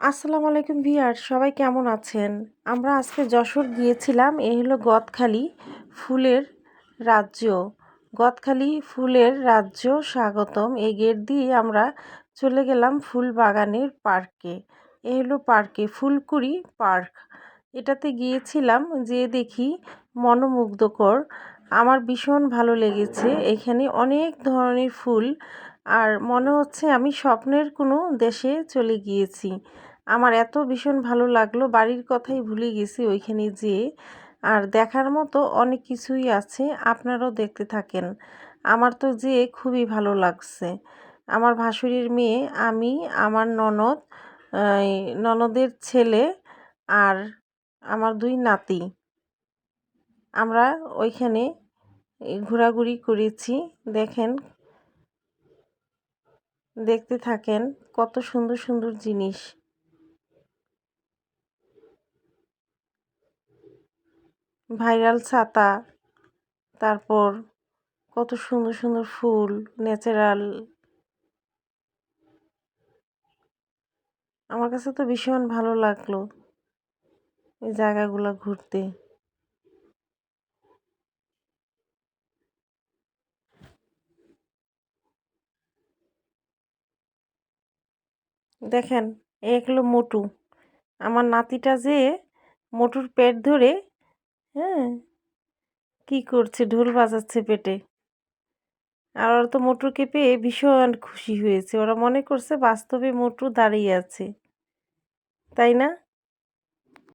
আসসালামু আলাইকুম ভিউয়ার, সবাই কেমন আছেন? আমরা আজকে যশোর গিয়েছিলাম। এই হলো গদখালি ফুলের রাজ্য। গদখালি ফুলের রাজ্য স্বাগতম। এই গেট দিয়ে আমরা চলে গেলাম ফুল বাগানের পার্কে। এই হলো পার্কে ফুলকুড়ি পার্ক। এটাতে গিয়েছিলাম, যে দেখি মনোমুগ্ধকর। আমার ভীষণ ভালো লেগেছে। এখানে অনেক ধরনের ফুল, আর মনে হচ্ছে আমি স্বপ্নের কোনো দেশে চলে গিয়েছি। আমার এত ভীষণ ভালো লাগলো, বাড়ির কথাই ভুলে গেছি ওইখানে যেয়ে। আর দেখার মতো অনেক কিছুই আছে, আপনারাও দেখতে থাকেন। আমার তো যেয়ে খুবই ভালো লাগছে। আমার ভাসুরের মেয়ে, আমি, আমার ননদ, ননদের ছেলে আর আমার 2 নাতি, আমরা ওইখানে ঘোরাঘুরি করেছি। দেখেন, দেখতে থাকেন, কত সুন্দর সুন্দর জিনিস। ভাইরাল ছাতা, তারপর কত সুন্দর সুন্দর ফুল, ন্যাচারাল। আমার কাছে তো ভীষণ ভালো লাগলো এই জায়গাগুলো ঘুরতে। দেখেন, এক হলো মোটু। আমার নাতিটা যে মোটুর পেট ধরে, হ্যাঁ, কি করছে, ঢোল বাজাচ্ছে পেটে। আর ওরা তো মোটুকে পেয়ে ভীষণ খুশি হয়েছে। ওরা মনে করছে বাস্তবে মোটু দাঁড়িয়ে আছে, তাই না?